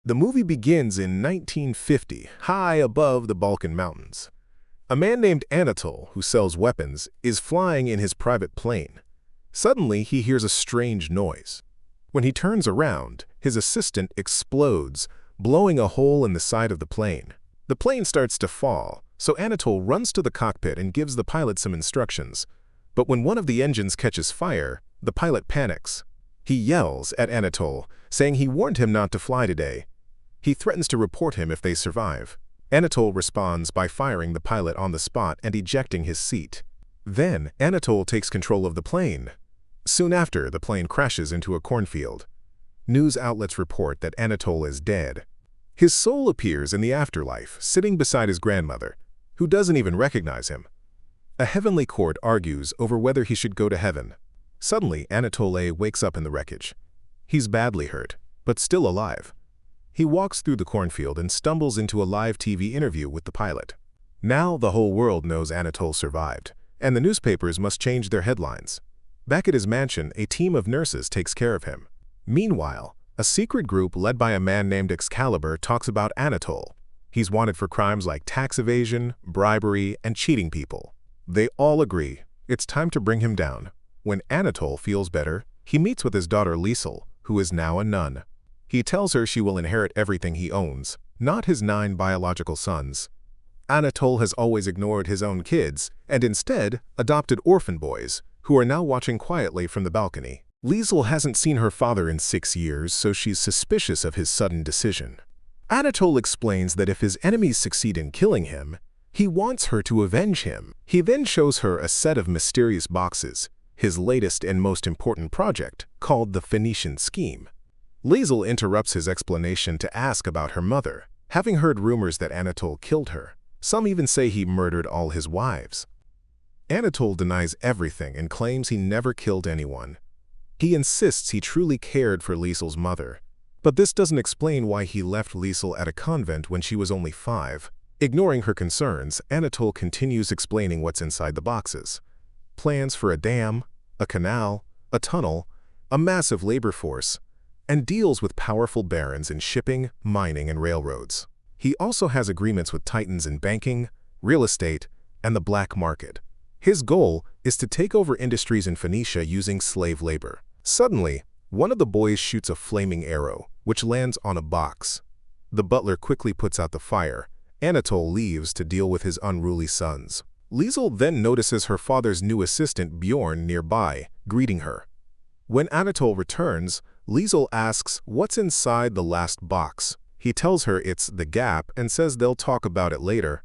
The movie begins in 1950, high above the Balkan Mountains. A man named Anatol, who sells weapons, is flying in his private plane. Suddenly, he hears a strange noise. When he turns around, his assistant explodes, blowing a hole in the side of the plane. The plane starts to fall, so Anatol runs to the cockpit and gives the pilot some instructions. But when one of the engines catches fire, the pilot panics. He yells at Anatol, saying he warned him not to fly today. He threatens to report him if they survive. Anatol responds by firing the pilot on the spot and ejecting his seat. Then, Anatol takes control of the plane. Soon after, the plane crashes into a cornfield. News outlets report that Anatol is dead. His soul appears in the afterlife, sitting beside his grandmother, who doesn't even recognize him. A heavenly court argues over whether he should go to heaven. Suddenly, Anatol wakes up in the wreckage. He's badly hurt, but still alive. He walks through the cornfield and stumbles into a live TV interview with the pilot. Now the whole world knows Anatol survived, and the newspapers must change their headlines. Back at his mansion, a team of nurses takes care of him. Meanwhile, a secret group led by a man named Excalibur talks about Anatol. He's wanted for crimes like tax evasion, bribery, and cheating people. They all agree it's time to bring him down. When Anatol feels better, he meets with his daughter Liesel, who is now a nun. He tells her she will inherit everything he owns, not his 9 biological sons. Anatol has always ignored his own kids and instead adopted orphan boys, who are now watching quietly from the balcony. Liesel hasn't seen her father in 6 years, so she's suspicious of his sudden decision. Anatol explains that if his enemies succeed in killing him, he wants her to avenge him. He then shows her a set of mysterious boxes, his latest and most important project, called the Phoenician scheme. Liesel interrupts his explanation to ask about her mother, having heard rumors that Anatol killed her. Some even say he murdered all his wives. Anatol denies everything and claims he never killed anyone. He insists he truly cared for Liesel's mother. But this doesn't explain why he left Liesel at a convent when she was only 5. Ignoring her concerns, Anatol continues explaining what's inside the boxes. Plans for a dam, a canal, a tunnel, a massive labor force, and deals with powerful barons in shipping, mining, and railroads. He also has agreements with titans in banking, real estate, and the black market. His goal is to take over industries in Phoenicia using slave labor. Suddenly, one of the boys shoots a flaming arrow, which lands on a box. The butler quickly puts out the fire. Anatol leaves to deal with his unruly sons. Liesel then notices her father's new assistant Bjorn nearby, greeting her. When Anatol returns, Liesel asks what's inside the last box. He tells her it's the gap and says they'll talk about it later.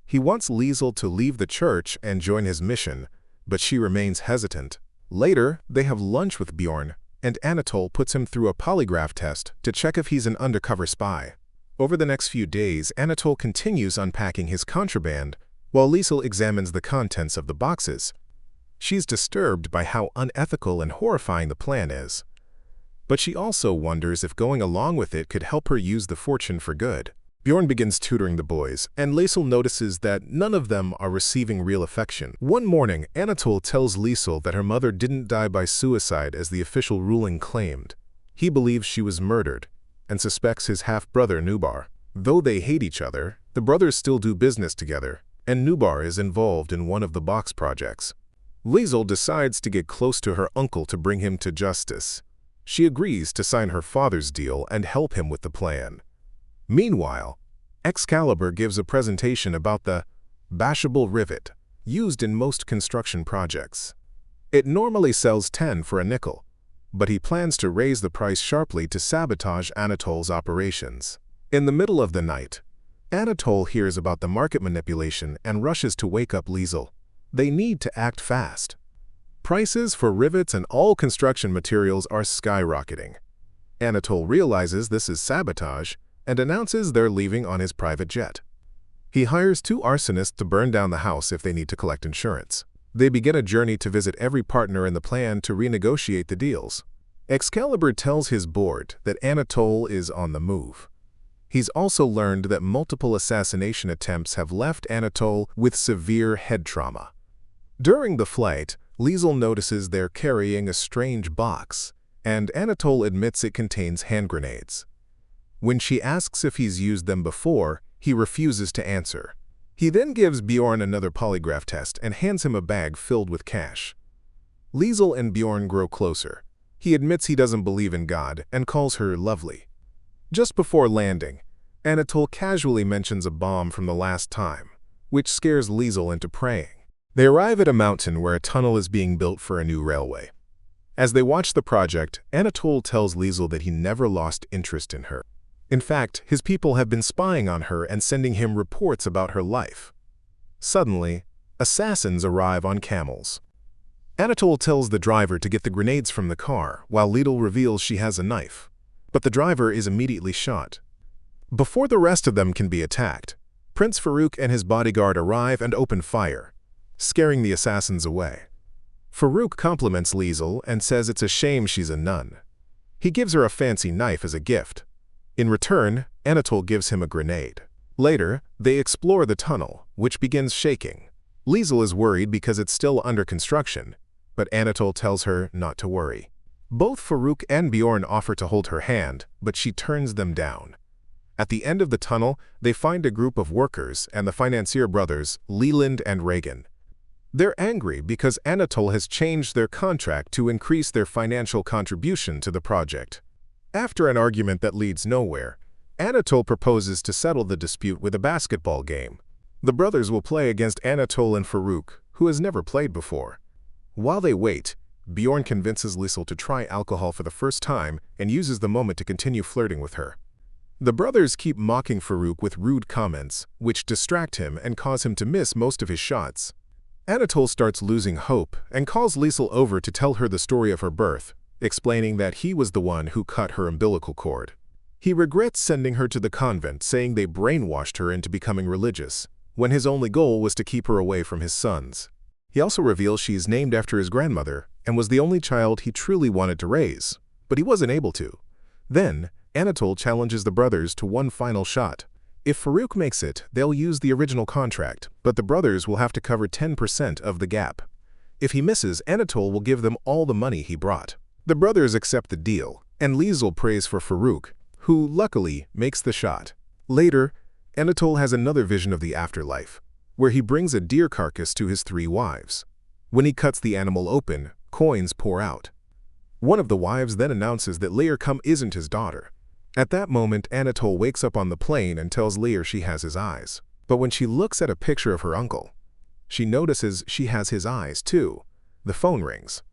He wants Liesel to leave the church and join his mission, but she remains hesitant. Later, they have lunch with Bjorn, and Anatol puts him through a polygraph test to check if he's an undercover spy. Over the next few days, Anatol continues unpacking his contraband, while Liesel examines the contents of the boxes. She's disturbed by how unethical and horrifying the plan is. But she also wonders if going along with it could help her use the fortune for good. Bjorn begins tutoring the boys, and Liesel notices that none of them are receiving real affection. One morning, Anatol tells Liesel that her mother didn't die by suicide as the official ruling claimed. He believes she was murdered, and suspects his half-brother Nubar. Though they hate each other, the brothers still do business together, and Nubar is involved in one of the box projects. Liesel decides to get close to her uncle to bring him to justice. She agrees to sign her father's deal and help him with the plan. Meanwhile, Excalibur gives a presentation about the bashable rivet, used in most construction projects. It normally sells 10 for a nickel, but he plans to raise the price sharply to sabotage Anatol's operations. In the middle of the night, Anatol hears about the market manipulation and rushes to wake up Liesel. They need to act fast. Prices for rivets and all construction materials are skyrocketing. Anatol realizes this is sabotage and announces they're leaving on his private jet. He hires 2 arsonists to burn down the house if they need to collect insurance. They begin a journey to visit every partner in the plan to renegotiate the deals. Excalibur tells his board that Anatol is on the move. He's also learned that multiple assassination attempts have left Anatol with severe head trauma. During the flight, Liesel notices they're carrying a strange box, and Anatol admits it contains hand grenades. When she asks if he's used them before, he refuses to answer. He then gives Bjorn another polygraph test and hands him a bag filled with cash. Liesel and Bjorn grow closer. He admits he doesn't believe in God and calls her lovely. Just before landing, Anatole casually mentions a bomb from the last time, which scares Liesel into praying. They arrive at a mountain where a tunnel is being built for a new railway. As they watch the project, Anatole tells Liesel that he never lost interest in her. In fact, his people have been spying on her and sending him reports about her life. Suddenly, assassins arrive on camels. Anatole tells the driver to get the grenades from the car, while Liesel reveals she has a knife. But the driver is immediately shot. Before the rest of them can be attacked, Prince Farouk and his bodyguard arrive and open fire, scaring the assassins away. Farouk compliments Liesel and says it's a shame she's a nun. He gives her a fancy knife as a gift. In return, Anatole gives him a grenade. Later, they explore the tunnel, which begins shaking. Liesel is worried because it's still under construction, but Anatole tells her not to worry. Both Farouk and Bjorn offer to hold her hand, but she turns them down. At the end of the tunnel, they find a group of workers and the financier brothers, Leland and Reagan. They're angry because Anatole has changed their contract to increase their financial contribution to the project. After an argument that leads nowhere, Anatole proposes to settle the dispute with a basketball game. The brothers will play against Anatole and Farouk, who has never played before. While they wait, Bjorn convinces Liesel to try alcohol for the first time and uses the moment to continue flirting with her. The brothers keep mocking Farouk with rude comments, which distract him and cause him to miss most of his shots. Anatole starts losing hope and calls Liesel over to tell her the story of her birth, explaining that he was the one who cut her umbilical cord. He regrets sending her to the convent, saying they brainwashed her into becoming religious, when his only goal was to keep her away from his sons. He also reveals she is named after his grandmother and was the only child he truly wanted to raise, but he wasn't able to. Then, Anatole challenges the brothers to one final shot. If Farouk makes it, they'll use the original contract, but the brothers will have to cover 10% of the gap. If he misses, Anatole will give them all the money he brought. The brothers accept the deal, and Liesel prays for Farouk, who, luckily, makes the shot. Later, Anatole has another vision of the afterlife, where he brings a deer carcass to his 3 wives. When he cuts the animal open, coins pour out. One of the wives then announces that Lear isn't his daughter. At that moment, Anatole wakes up on the plane and tells Lear she has his eyes. But when she looks at a picture of her uncle, she notices she has his eyes too. The phone rings.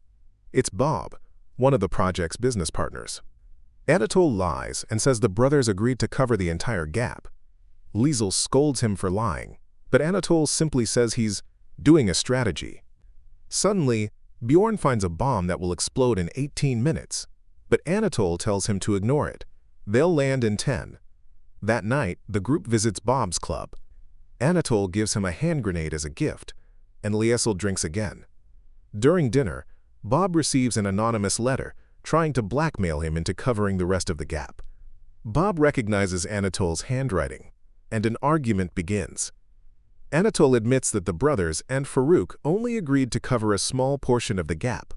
It's Bob, one of the project's business partners. Anatole lies and says the brothers agreed to cover the entire gap. Liesel scolds him for lying, but Anatole simply says he's doing a strategy. Suddenly, Bjorn finds a bomb that will explode in 18 minutes, but Anatole tells him to ignore it. They'll land in 10. That night, the group visits Bob's club. Anatole gives him a hand grenade as a gift, and Liesel drinks again. During dinner, Bob receives an anonymous letter trying to blackmail him into covering the rest of the gap. Bob recognizes Anatole's handwriting, and an argument begins. Anatole admits that the brothers and Farouk only agreed to cover a small portion of the gap.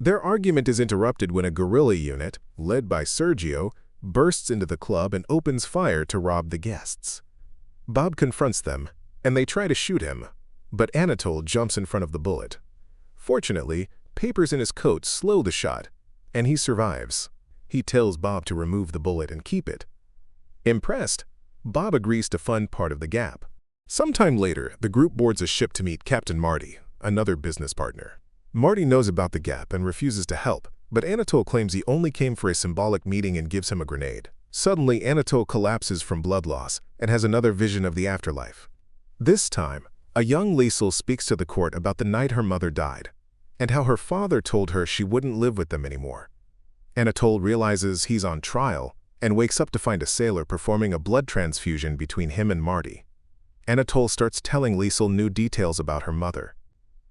Their argument is interrupted when a guerrilla unit, led by Sergio, bursts into the club and opens fire to rob the guests. Bob confronts them, and they try to shoot him, but Anatole jumps in front of the bullet. Fortunately, papers in his coat slow the shot, and he survives. He tells Bob to remove the bullet and keep it. Impressed, Bob agrees to fund part of the gap. Sometime later, the group boards a ship to meet Captain Marty, another business partner. Marty knows about the gap and refuses to help, but Anatole claims he only came for a symbolic meeting and gives him a grenade. Suddenly, Anatole collapses from blood loss and has another vision of the afterlife. This time, a young Liesel speaks to the court about the night her mother died, and how her father told her she wouldn't live with them anymore. Anatole realizes he's on trial and wakes up to find a sailor performing a blood transfusion between him and Marty. Anatole starts telling Liesel new details about her mother.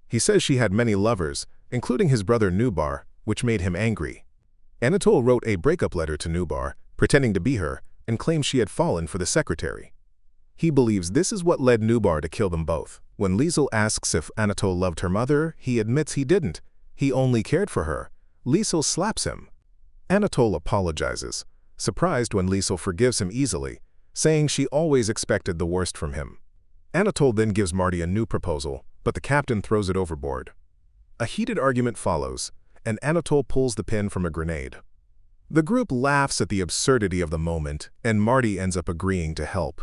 He says she had many lovers, including his brother Nubar, which made him angry. Anatole wrote a breakup letter to Nubar, pretending to be her, and claims she had fallen for the secretary. He believes this is what led Nubar to kill them both. When Liesel asks if Anatole loved her mother, he admits he didn't. He only cared for her. Liesel slaps him. Anatole apologizes, surprised when Liesel forgives him easily, saying she always expected the worst from him. Anatole then gives Marty a new proposal, but the captain throws it overboard. A heated argument follows, and Anatole pulls the pin from a grenade. The group laughs at the absurdity of the moment, and Marty ends up agreeing to help.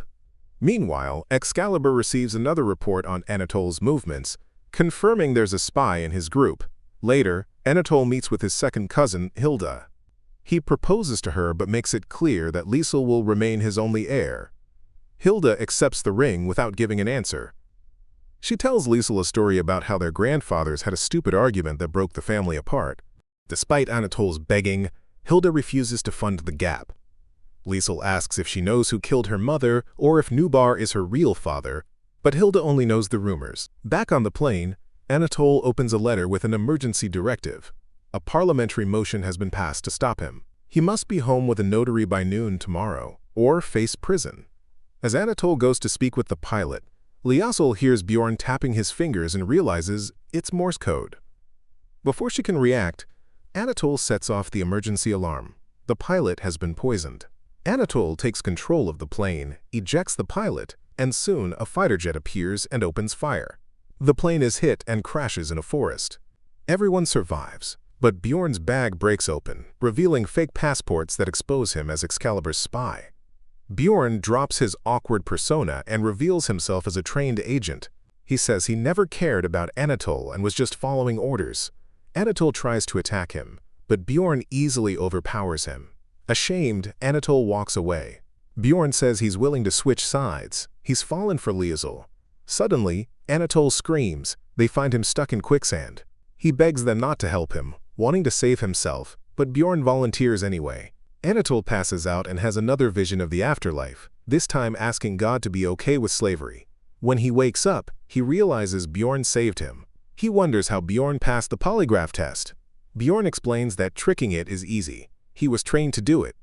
Meanwhile, Excalibur receives another report on Anatole's movements, confirming there's a spy in his group. Later, Anatole meets with his second cousin, Hilda. He proposes to her but makes it clear that Liesel will remain his only heir. Hilda accepts the ring without giving an answer. She tells Liesel a story about how their grandfathers had a stupid argument that broke the family apart. Despite Anatole's begging, Hilda refuses to fund the gap. Liesel asks if she knows who killed her mother or if Nubar is her real father, but Hilda only knows the rumors. Back on the plane, Anatole opens a letter with an emergency directive. A parliamentary motion has been passed to stop him. He must be home with a notary by noon tomorrow, or face prison. As Anatole goes to speak with the pilot, Liesel hears Bjorn tapping his fingers and realizes it's Morse code. Before she can react, Anatole sets off the emergency alarm. The pilot has been poisoned. Anatole takes control of the plane, ejects the pilot, and soon a fighter jet appears and opens fire. The plane is hit and crashes in a forest. Everyone survives, but Bjorn's bag breaks open, revealing fake passports that expose him as Excalibur's spy. Bjorn drops his awkward persona and reveals himself as a trained agent. He says he never cared about Anatole and was just following orders. Anatole tries to attack him, but Bjorn easily overpowers him. Ashamed, Anatole walks away. Bjorn says he's willing to switch sides. He's fallen for Liesel. Suddenly, Anatole screams. They find him stuck in quicksand. He begs them not to help him, wanting to save himself, but Bjorn volunteers anyway. Anatole passes out and has another vision of the afterlife, this time asking God to be okay with slavery. When he wakes up, he realizes Bjorn saved him. He wonders how Bjorn passed the polygraph test. Bjorn explains that tricking it is easy. He was trained to do it.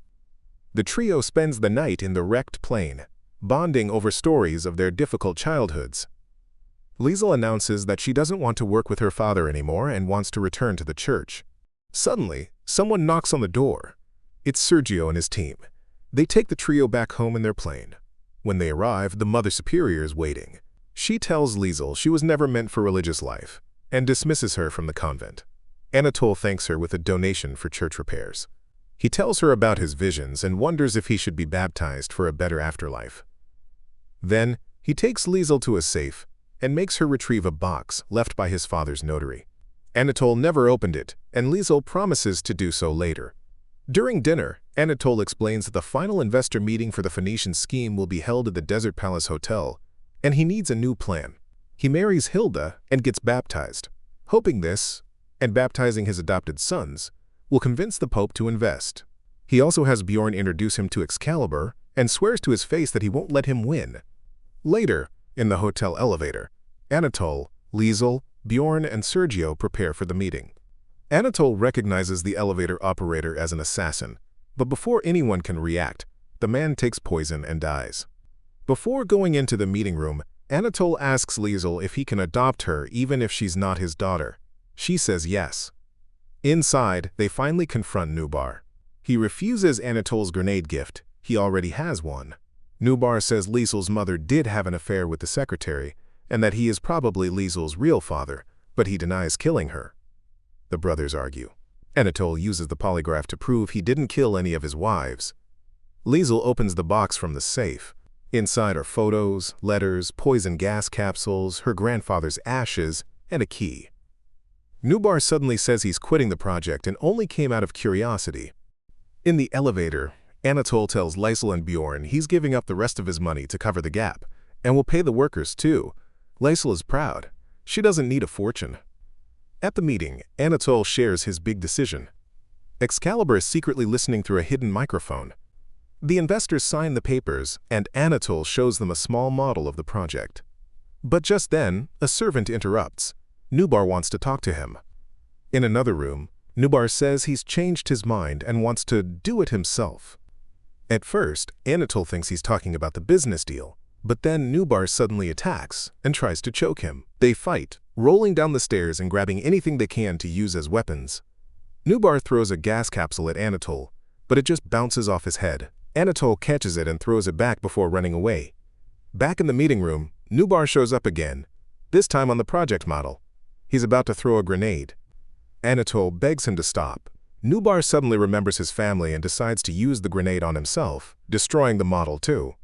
The trio spends the night in the wrecked plane, bonding over stories of their difficult childhoods. Liesel announces that she doesn't want to work with her father anymore and wants to return to the church. Suddenly, someone knocks on the door. It's Sergio and his team. They take the trio back home in their plane. When they arrive, the Mother Superior is waiting. She tells Liesel she was never meant for religious life and dismisses her from the convent. Anatole thanks her with a donation for church repairs. He tells her about his visions and wonders if he should be baptized for a better afterlife. Then, he takes Liesel to a safe and makes her retrieve a box left by his father's notary. Anatole never opened it, and Liesel promises to do so later. During dinner, Anatole explains that the final investor meeting for the Phoenician scheme will be held at the Desert Palace Hotel, and he needs a new plan. He marries Hilda and gets baptized, hoping this, and baptizing his adopted sons, will convince the Pope to invest. He also has Bjorn introduce him to Excalibur and swears to his face that he won't let him win. Later, in the hotel elevator, Anatole, Liesel, Bjorn, and Sergio prepare for the meeting. Anatole recognizes the elevator operator as an assassin, but before anyone can react, the man takes poison and dies. Before going into the meeting room, Anatole asks Liesel if he can adopt her even if she's not his daughter. She says yes. Inside, they finally confront Nubar. He refuses Anatole's grenade gift. He already has one. Nubar says Liesel's mother did have an affair with the secretary, and that he is probably Liesel's real father, but he denies killing her. The brothers argue. Anatole uses the polygraph to prove he didn't kill any of his wives. Liesel opens the box from the safe. Inside are photos, letters, poison gas capsules, her grandfather's ashes, and a key. Nubar suddenly says he's quitting the project and only came out of curiosity. In the elevator, Anatole tells Liesel and Bjorn he's giving up the rest of his money to cover the gap, and will pay the workers too. Liesel is proud. She doesn't need a fortune. At the meeting, Anatole shares his big decision. Excalibur is secretly listening through a hidden microphone. The investors sign the papers, and Anatole shows them a small model of the project. But just then, a servant interrupts. Nubar wants to talk to him. In another room, Nubar says he's changed his mind and wants to do it himself. At first, Anatole thinks he's talking about the business deal, but then Nubar suddenly attacks and tries to choke him. They fight, rolling down the stairs and grabbing anything they can to use as weapons. Nubar throws a gas capsule at Anatole, but it just bounces off his head. Anatole catches it and throws it back before running away. Back in the meeting room, Nubar shows up again, this time on the project model. He's about to throw a grenade. Anatole begs him to stop. Nubar suddenly remembers his family and decides to use the grenade on himself, destroying the model too.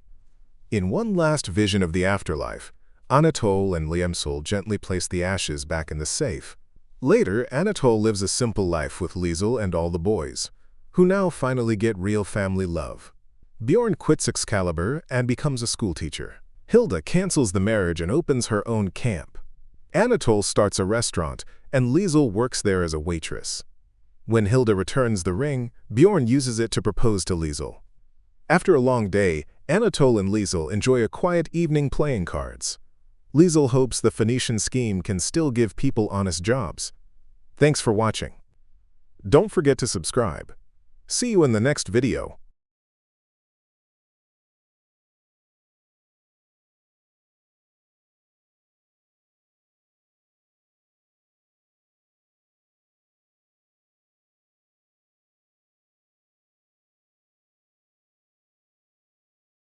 In one last vision of the afterlife, Anatole and Liemsul gently place the ashes back in the safe. Later, Anatole lives a simple life with Liesel and all the boys, who now finally get real family love. Bjorn quits Excalibur and becomes a schoolteacher. Hilda cancels the marriage and opens her own camp. Anatole starts a restaurant, and Liesel works there as a waitress. When Hilda returns the ring, Bjorn uses it to propose to Liesel. After a long day, Anatole and Liesel enjoy a quiet evening playing cards. Liesel hopes the Phoenician scheme can still give people honest jobs. Thanks for watching. Don't forget to subscribe. See you in the next video.